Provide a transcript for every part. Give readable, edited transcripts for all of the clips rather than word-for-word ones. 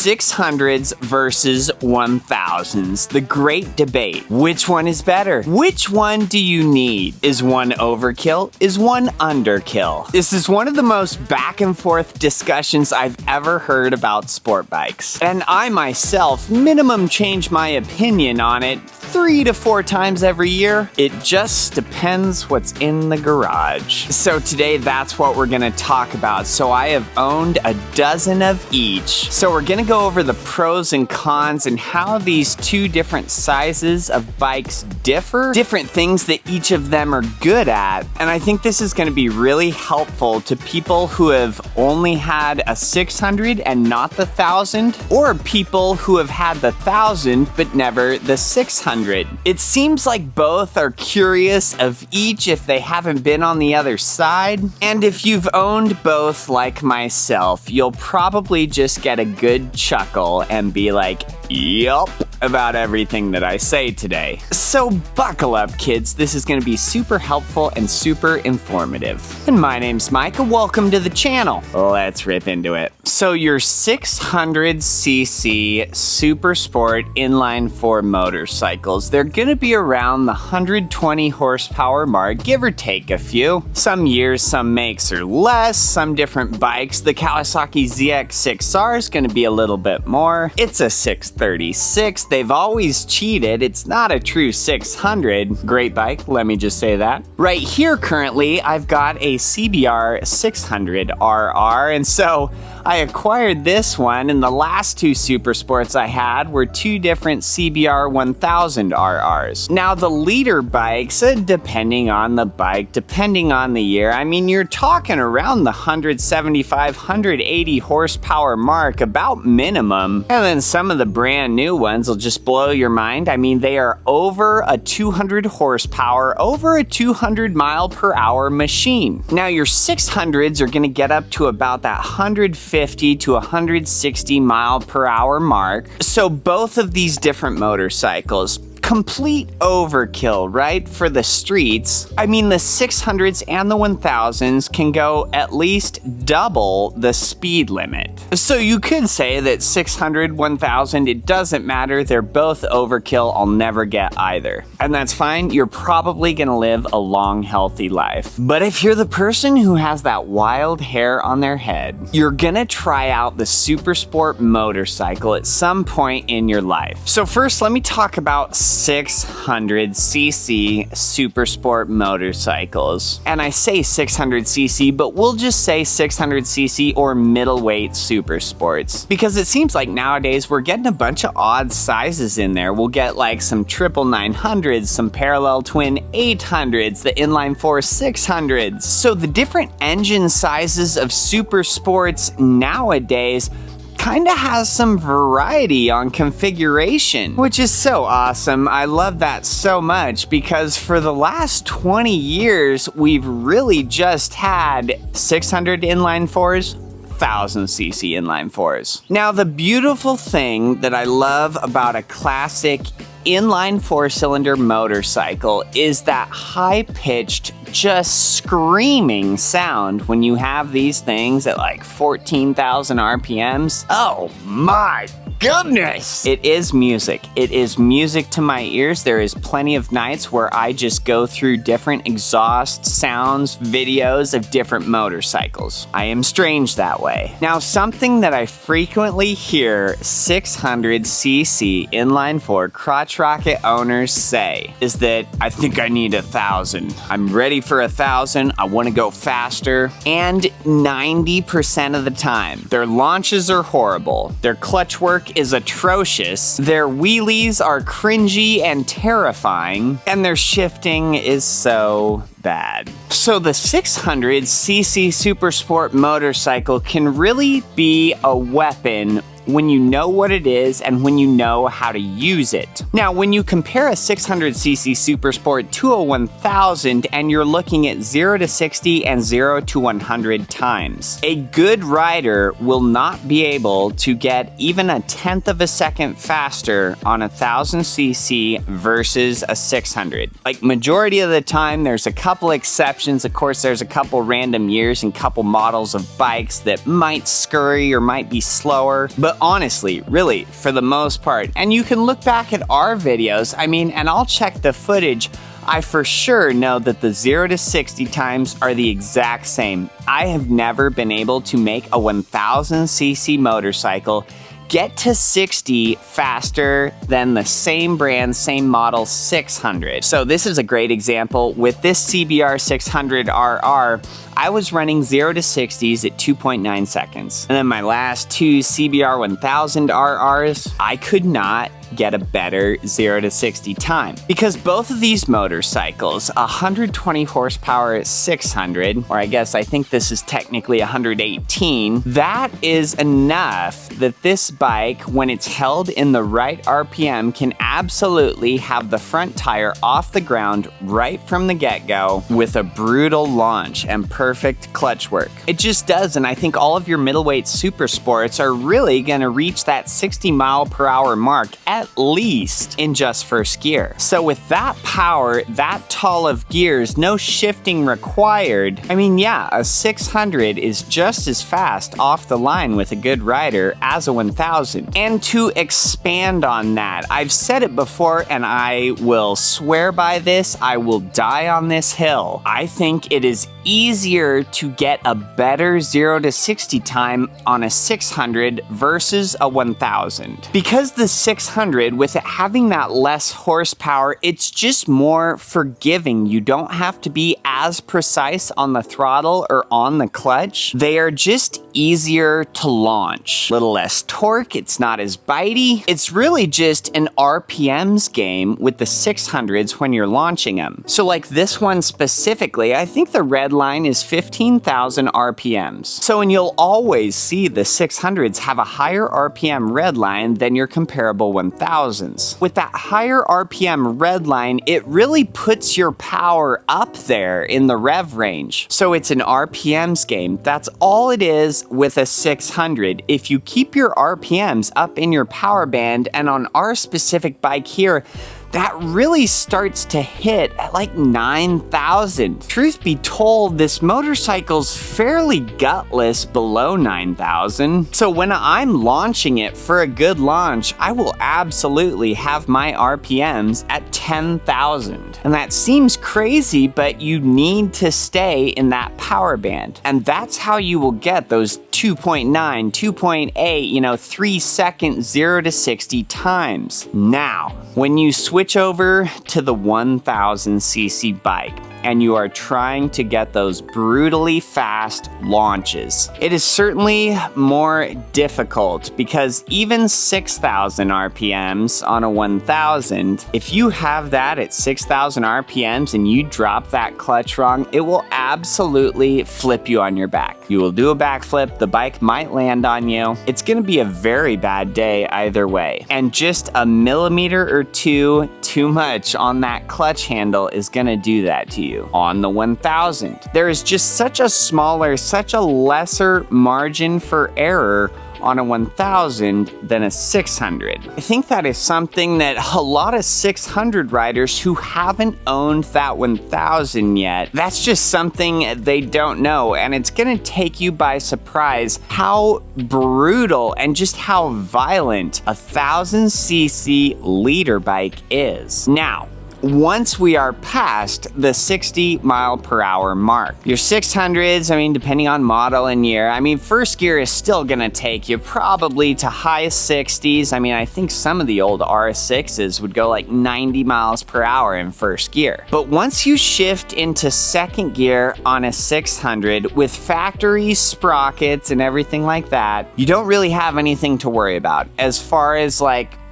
600s versus 1000s. The great debate. Which one is better? Which one do you need? Is one overkill? Is one underkill? This is one of the most back and forth discussions I've ever heard about sport bikes. And I myself minimum change my opinion on it 3 to 4 times every year. It just depends what's in the garage. So today that's what we're gonna talk about. So I have owned a dozen of each. So we're gonna go over the pros and cons and how these two different sizes of bikes differ, different things that each of them are good at. And I think this is gonna be really helpful to people who have only had a 600 and not the 1000, or people who have had the 1000 but never the 600. It seems like both are curious of each if they haven't been on the other side. And if you've owned both like myself, you'll probably just get a good chuckle and be like, yup, about everything that I say today. So buckle up, kids. This is going to be super helpful and super informative. And my name's Mike, and welcome to the channel. Let's rip into it. So your 600cc Super Sport inline 4 motorcycles, they're going to be around the 120 horsepower mark, give or take a few. Some years, some makes are less, some different bikes. The Kawasaki ZX6R is going to be a little bit more. It's a 636. They've always cheated. It's not a true 600. Great bike, let me just say that. Right here currently, I've got a CBR 600 RR, and so I acquired this one, and the last two Super Sports I had were two different CBR 1000 RRs. Now the leader bikes, depending on the bike, depending on the year, I mean, you're talking around the 175, 180 horsepower mark, about minimum. And then some of the brand new ones will just blow your mind. I mean, they are over a 200 horsepower, over a 200 mile per hour machine. Now your 600s are gonna get up to about that 150 to 160 mile per hour mark. So both of these different motorcycles, complete overkill, right? For the streets. I mean, the 600s and the 1000s can go at least double the speed limit. So you could say that 600, 1000, it doesn't matter. They're both overkill. I'll never get either. And that's fine. You're probably gonna live a long, healthy life. But if you're the person who has that wild hair on their head, you're gonna try out the Super Sport motorcycle at some point in your life. So first, let me talk about 600cc Super Sport motorcycles. And I say 600cc, but we'll just say 600cc or middleweight Super Sports. Because it seems like nowadays we're getting a bunch of odd sizes in there. We'll get like some triple 900s, some parallel twin 800s, the inline 4 600s. So the different engine sizes of Super Sports nowadays kind of has some variety on configuration, which is so awesome. I love that so much because for the last 20 years, we've really just had 600 inline 4s, 1000cc inline 4s. Now, the beautiful thing that I love about a classic inline 4-cylinder motorcycle is that high-pitched, just screaming sound when you have these things at like 14,000 RPMs. Oh my goodness! It is music. It is music to my ears. There is plenty of nights where I just go through different exhaust sounds, videos of different motorcycles. I am strange that way. Now, something that I frequently hear 600cc inline 4 crotch rocket owners say is that I think I need 1000. I'm ready for 1000. I want to go faster. And 90% of the time, their launches are horrible. Their clutch work is atrocious. Their wheelies are cringy and terrifying. And their shifting is so bad. So the 600cc Super Sport motorcycle can really be a weapon when you know what it is and when you know how to use it. Now, when you compare a 600cc Super Sport to a 1000 and you're looking at 0 to 60 and 0 to 100 times, a good rider will not be able to get even a tenth of a second faster on a 1000cc versus a 600. Like, majority of the time, there's a couple exceptions. Of course, there's a couple random years and couple models of bikes that might scurry or might be slower, but But honestly, really, for the most part, and you can look back at our videos, and I'll check the footage, I for sure know that the 0 to 60 times are the exact same. I have never been able to make a 1000cc motorcycle get to 60 faster than the same brand, same model 600. So this is a great example. With this CBR 600RR, I was running 0 to 60s at 2.9 seconds. And then my last two CBR 1000 RRs, I could not get a better 0 to 60 time. Because both of these motorcycles, 120 horsepower at 600, or I think this is technically 118, that is enough that this bike, when it's held in the right RPM, can absolutely have the front tire off the ground right from the get-go with a brutal launch and perfect clutch work. It just does, and I think all of your middleweight super sports are really gonna reach that 60 mile per hour mark at least in just first gear. So with that power, that tall of gears, no shifting required, a 600 is just as fast off the line with a good rider as a 1000. And to expand on that, I've said it before and I will swear by this, I will die on this hill. I think it is easier to get a better 0 to 60 time on a 600 versus a 1000. Because the 600, with it having that less horsepower, it's just more forgiving. You don't have to be as precise on the throttle or on the clutch. They are just easier to launch. Little less torque, it's not as bitey. It's really just an RPMs game with the 600s when you're launching them. So like this one specifically, I think the red line is 15,000 RPMs. So, and you'll always see the 600s have a higher RPM red line than your comparable 1000s. With that higher RPM red line, it really puts your power up there in the rev range. So it's an RPMs game. That's all it is with a 600. If you keep your RPMs up in your power band, and on our specific bike here, that really starts to hit at like 9,000. Truth be told, this motorcycle's fairly gutless below 9,000. So when I'm launching it for a good launch, I will absolutely have my RPMs at 10,000. And that seems crazy, but you need to stay in that power band. And that's how you will get those 2.9, 2.8, 3 second 0 to 60 times. Now, when you switch over to the 1000cc bike and you are trying to get those brutally fast launches, it is certainly more difficult because even 6,000 RPMs on a 1000, if you have that at 6,000 RPMs and you drop that clutch wrong, it will absolutely flip you on your back. You will do a backflip, the bike might land on you. It's gonna be a very bad day either way. And just a millimeter or two too much on that clutch handle is gonna do that to you. On the 1000, there is just such a smaller, such a lesser margin for error on a 1000 than a 600. I think that is something that a lot of 600 riders who haven't owned that 1000 yet, that's just something they don't know, and it's gonna take you by surprise how brutal and just how violent a 1000cc leader bike is. Now, once we are past the 60 mile per hour mark, your 600s, depending on model and year, first gear is still gonna take you probably to high 60s. I think some of the old R6s would go like 90 miles per hour in first gear. But once you shift into second gear on a 600 with factory sprockets and everything like that, you don't really have anything to worry about as far as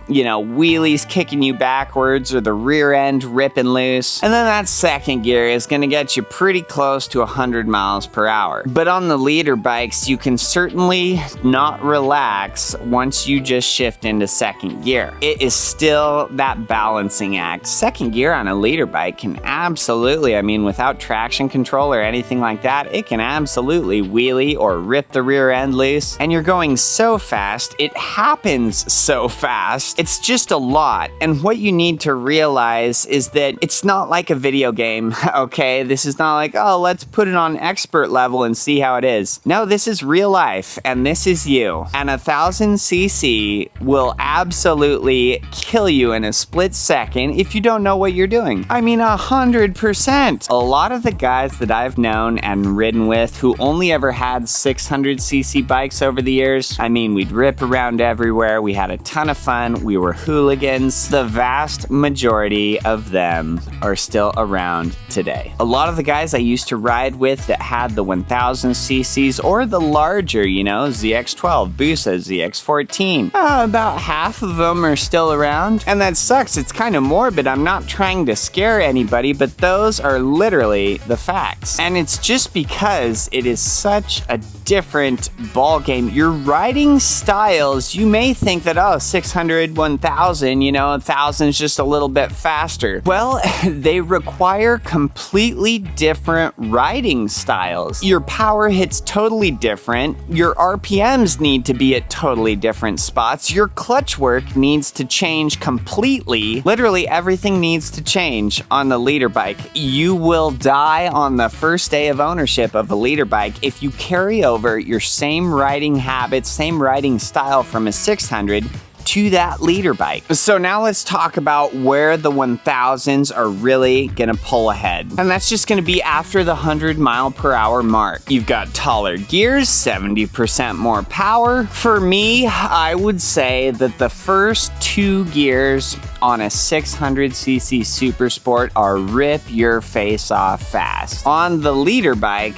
wheelies kicking you backwards or the rear end ripping loose. And then that second gear is gonna get you pretty close to 100 miles per hour. But on the leader bikes, you can certainly not relax once you just shift into second gear. It is still that balancing act. Second gear on a leader bike can absolutely, without traction control or anything like that, it can absolutely wheelie or rip the rear end loose. And you're going so fast, it happens so fast, It's just a lot. And what you need to realize is that it's not like a video game, okay? This is not like, oh, let's put it on expert level and see how it is. No, this is real life, and this is you. And 1000cc will absolutely kill you in a split second if you don't know what you're doing. I mean, 100%. A lot of the guys that I've known and ridden with who only ever had 600cc bikes over the years, I mean, we'd rip around everywhere, we had a ton of fun, we were hooligans. The vast majority of them are still around today. A lot of the guys I used to ride with that had the 1000cc's or the larger, you know, ZX12, Busa, ZX14, about half of them are still around. And that sucks, it's kind of morbid, I'm not trying to scare anybody, but those are literally the facts. And it's just because it is such a different ball game. Your riding styles, you may think that, oh, 600, 1000, you know, 1000 is just a little bit faster. Well, they require completely different riding styles. Your power hits totally different. Your RPMs need to be at totally different spots. Your clutch work needs to change completely. Literally everything needs to change on the leader bike. You will die on the first day of ownership of a leader bike if you carry over your same riding habits, same riding style from a 600 to that leader bike. So now let's talk about where the 1000s are really gonna pull ahead. And that's just gonna be after the 100 mph mark. You've got taller gears, 70% more power. For me, I would say that the first 2 gears on a 600cc Super Sport are rip your face off fast. On the leader bike,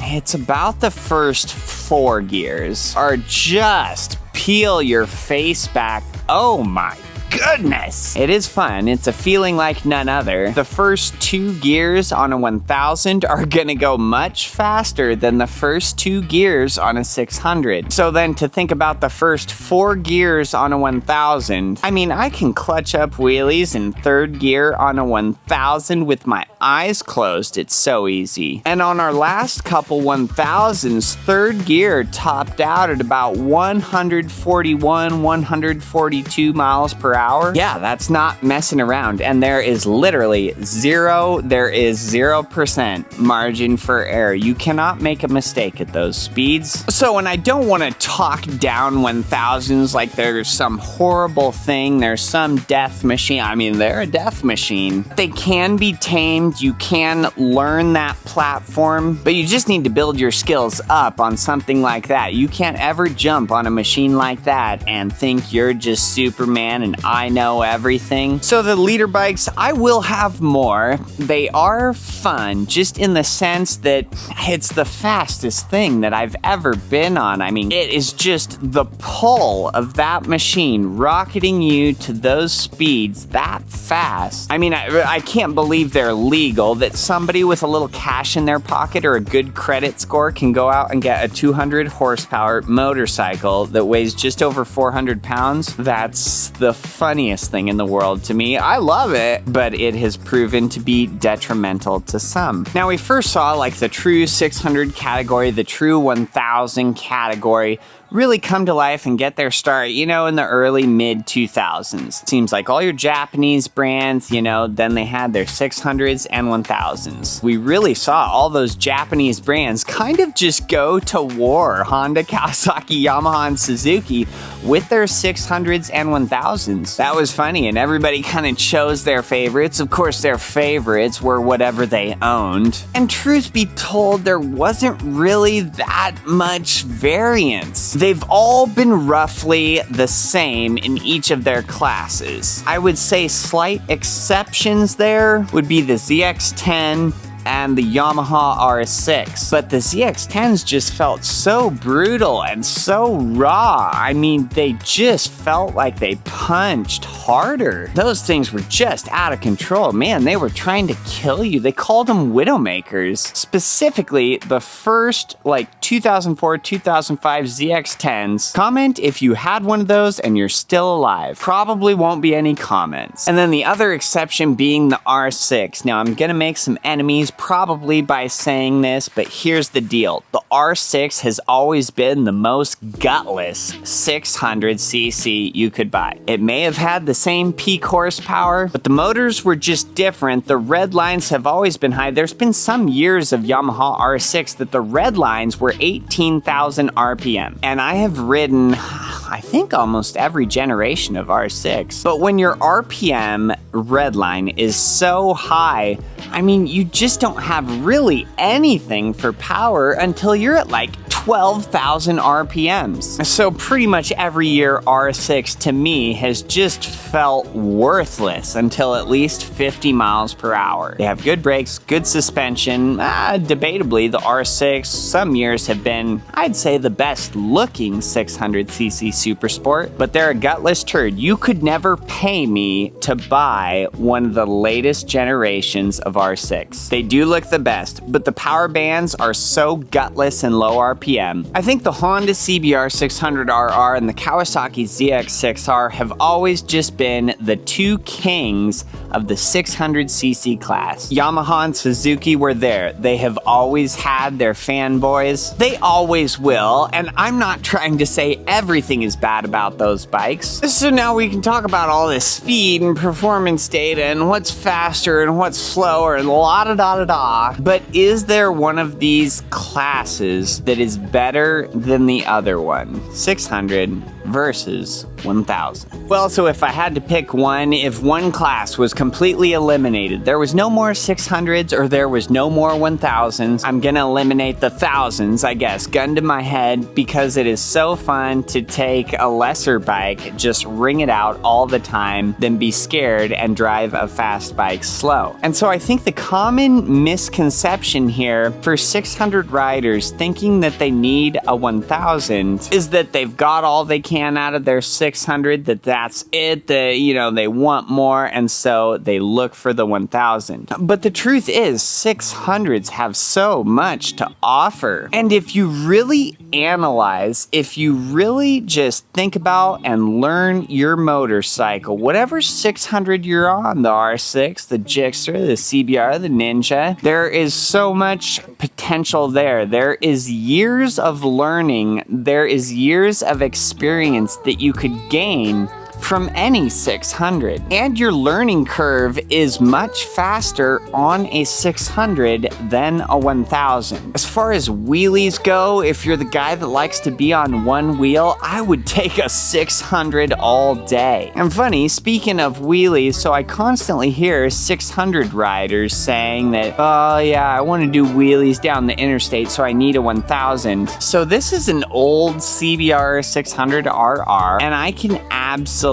it's about the first 4 gears are just peel your face back. Oh my goodness. It is fun. It's a feeling like none other. The first 2 gears on a 1000 are gonna go much faster than the first 2 gears on a 600. So then to think about the first 4 gears on a 1000, I mean, I can clutch up wheelies in 3rd gear on a 1000 with my eyes closed. It's so easy. And on our last couple 1000s, 3rd gear topped out at about 141, 142 miles per hour. Yeah, that's not messing around. And there is literally 0% margin for error. You cannot make a mistake at those speeds. So when I don't want to talk down 1000s like there's some horrible thing, there's some death machine. I mean, they're a death machine. They can be tamed. You can learn that platform, but you just need to build your skills up on something like that. You can't ever jump on a machine like that and think you're just Superman and I know everything. So the leader bikes, I will have more. They are fun, just in the sense that it's the fastest thing that I've ever been on. I mean, it is just the pull of that machine rocketing you to those speeds that fast. I mean, I can't believe they're legal, that somebody with a little cash in their pocket or a good credit score can go out and get a 200 horsepower motorcycle that weighs just over 400 pounds. That's the funniest thing in the world to me. I love it, but it has proven to be detrimental to some. Now, we first saw like the true 600 category, the true 1000 category really come to life and get their start, you know, in the early mid 2000s. It seems like all your Japanese brands, you know, then they had their 600s and 1000s. We really saw all those Japanese brands kind of just go to war. Honda, Kawasaki, Yamaha, and Suzuki with their 600s and 1000s. That was funny, and everybody kind of chose their favorites. Of course, their favorites were whatever they owned. And truth be told, there wasn't really that much variance. They've all been roughly the same in each of their classes. I would say slight exceptions there would be the ZX10 and the Yamaha R6. But the ZX10s just felt so brutal and so raw. I mean, they just felt like they punched harder. Those things were just out of control. Man, they were trying to kill you. They called them Widowmakers. Specifically, the first, like, 2004, 2005 ZX10s. Comment if you had one of those and you're still alive. Probably won't be any comments. And then the other exception being the R6. Now, I'm gonna make some enemies, probably by saying this, but here's the deal. The R6 has always been the most gutless 600cc you could buy. It may have had the same peak horsepower, but the motors were just different. The red lines have always been high. There's been some years of Yamaha R6 that the red lines were 18,000 RPM. And I have ridden, I think, almost every generation of R6. But when your RPM red line is so high, I mean, you just don't have really anything for power until you're at like 12,000 RPMs. So pretty much every year R6 to me has just felt worthless until at least 50 miles per hour. They have good brakes, good suspension. Debatably, the R6 some years have been, I'd say, the best looking 600cc super sport, but they're a gutless turd. You could never pay me to buy one of the latest generations of R6. They do look the best, but the power bands are so gutless and low RPM. I think the Honda CBR 600RR and the Kawasaki ZX6R have always just been the two kings of the 600cc class. Yamaha and Suzuki were there. They have always had their fanboys. They always will, and I'm not trying to say everything is bad about those bikes. So now we can talk about all this speed and performance data and what's faster and what's slower and la-da-da-da-da. But is there one of these classes that is better than the other one? 600 versus 1000. Well, so if I had to pick one, if one class was completely eliminated, there was no more 600s or there was no more 1000s, I'm gonna eliminate the thousands, I guess, gun to my head, because it is so fun to take a lesser bike, just ring it out all the time, than be scared and drive a fast bike slow. And so I think the common misconception here for 600 riders thinking that they need a 1000 is that they've got all they can out of their 600, that's it, they want more, and so they look for the 1000. But the truth is, 600s have so much to offer. And if you really analyze, if you really just think about and learn your motorcycle, whatever 600 you're on, the R6, the Gixxer, the CBR, the Ninja, there is so much potential there. There is years of learning, there is years of experience that you could gain from any 600. And your learning curve is much faster on a 600 than a 1000. As far as wheelies go, if you're the guy that likes to be on one wheel, I would take a 600 all day. And funny, speaking of wheelies, so I constantly hear 600 riders saying that, oh yeah, I want to do wheelies down the interstate, so I need a 1000. So this is an old CBR 600RR, and I can absolutely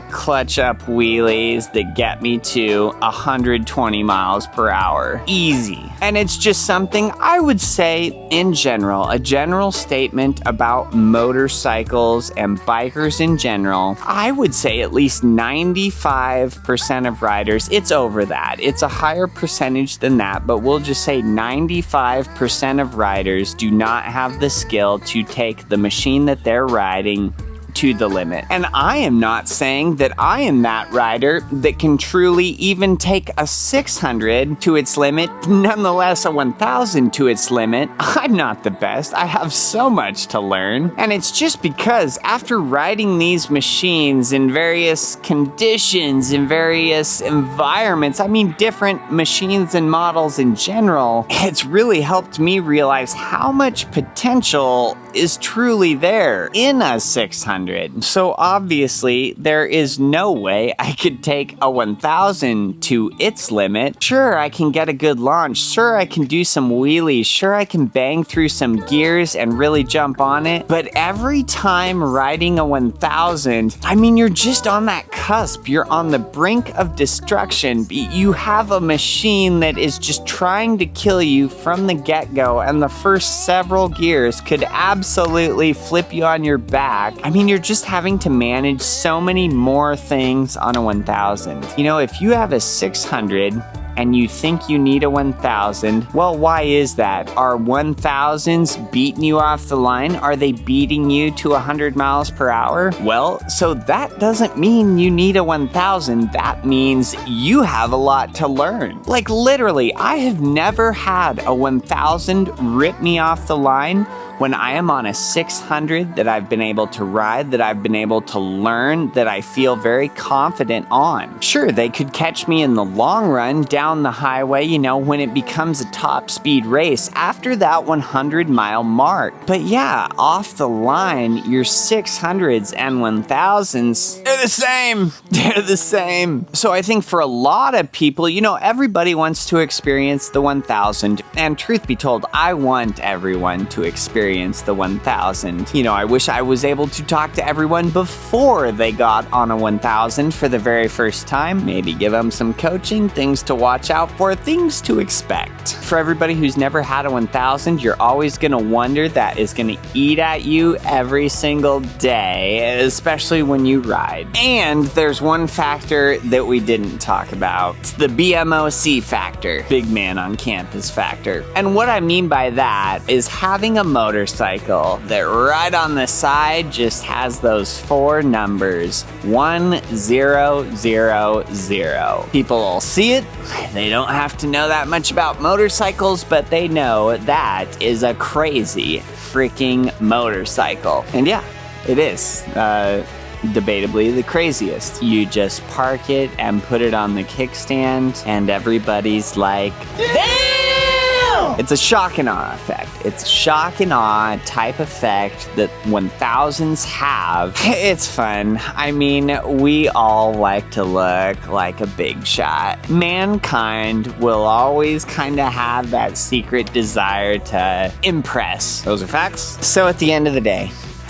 clutch up wheelies that get me to 120 miles per hour. Easy. And it's just something I would say in general, a general statement about motorcycles and bikers in general. I would say at least 95% of riders, it's over that. It's a higher percentage than that, but we'll just say 95% of riders do not have the skill to take the machine that they're riding to the limit. And I am not saying that I am that rider that can truly even take a 600 to its limit, nonetheless a 1000 to its limit. I'm not the best. I have so much to learn. And it's just because after riding these machines in various conditions, in various environments, I mean different machines and models in general, it's really helped me realize how much potential is truly there in a 600. So obviously there is no way I could take a 1000 to its limit. Sure, I can get a good launch. Sure, I can do some wheelies. Sure, I can bang through some gears and really jump on it. But every time riding a 1000, I mean, you're just on that cusp. You're on the brink of destruction. You have a machine that is just trying to kill you from the get-go, and the first several gears could absolutely flip you on your back. I mean, you're just having to manage so many more things on a 1000. You know, if you have a 600 and you think you need a 1000. Well, why is that? Are 1000s beating you off the line? Are they beating you to 100 miles per hour? Well, so that doesn't mean you need a 1000. That means you have a lot to learn. Like literally, I have never had a 1000 rip me off the line when I am on a 600 that I've been able to ride, that I've been able to learn, that I feel very confident on. Sure, they could catch me in the long run down the highway, you know, when it becomes a top speed race after that 100-mile mark. But yeah, off the line, your 600s and 1000s, they're the same. They're the same. So I think for a lot of people, you know, everybody wants to experience the 1000. And truth be told, I want everyone to experience the 1000. You know, I wish I was able to talk to everyone before they got on a 1000 for the very first time. Maybe give them some coaching, things to watch out for, things to expect. For everybody who's never had a 1000, you're always gonna wonder that is gonna eat at you every single day, especially when you ride. And there's one factor that we didn't talk about. It's the BMOC factor, big man on campus factor. And what I mean by that is having a motorcycle that right on the side just has those 4 numbers, 1000. People will see it, they don't have to know that much about motorcycles, but they know that is a crazy freaking motorcycle. And yeah, it is. Debatably the craziest. You just park it and put it on the kickstand, and everybody's like, damn! It's a shock and awe effect. It's a shock and awe type effect that 1000s have. It's fun. I mean, we all like to look like a big shot. Mankind will always kind of have that secret desire to impress. Those are facts. So at the end of the day,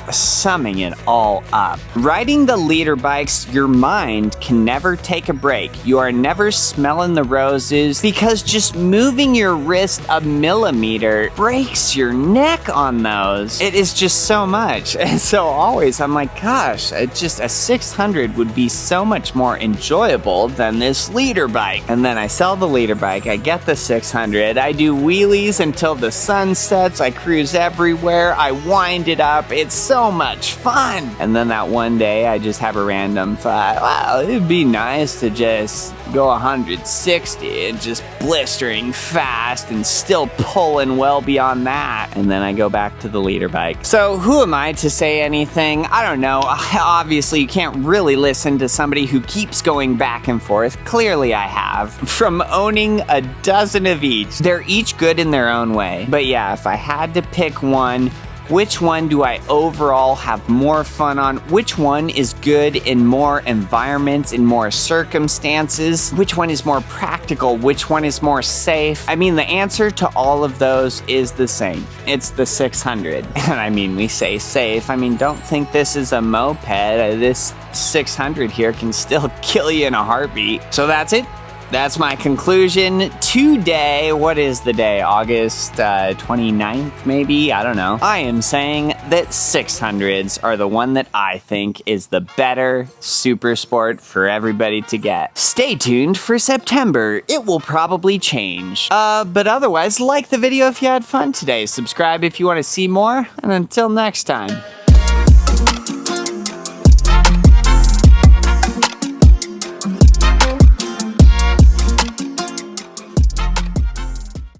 summing it all up, riding the leader bikes, your mind can never take a break. You are never smelling the roses because just moving your wrist a millimeter breaks your neck on those. It is just so much. And so always I'm like, gosh, just a 600 would be so much more enjoyable than this leader bike. And then I sell the leader bike, I get the 600, I do wheelies until the sun sets, I cruise everywhere, I wind it up, it's so much fun. And then that one day I just have a random thought, wow, it'd be nice to just go 160 and just blistering fast and still pulling well beyond that. And then I go back to the leader bike. So who am I to say anything? I don't know. Obviously you can't really listen to somebody who keeps going back and forth. Clearly I have. From owning a dozen of each. They're each good in their own way. But yeah, if I had to pick one, which one do I overall have more fun on? Which one is good in more environments, in more circumstances? Which one is more practical? Which one is more safe? I mean, the answer to all of those is the same. It's the 600. And I mean, we say safe. I mean, don't think this is a moped. This 600 here can still kill you in a heartbeat. So that's it. That's my conclusion today. What is the day? August 29th, maybe? I don't know. I am saying that 600s are the one that I think is the better super sport for everybody to get. Stay tuned for September. It will probably change. But otherwise, like the video if you had fun today. Subscribe if you want to see more. And until next time.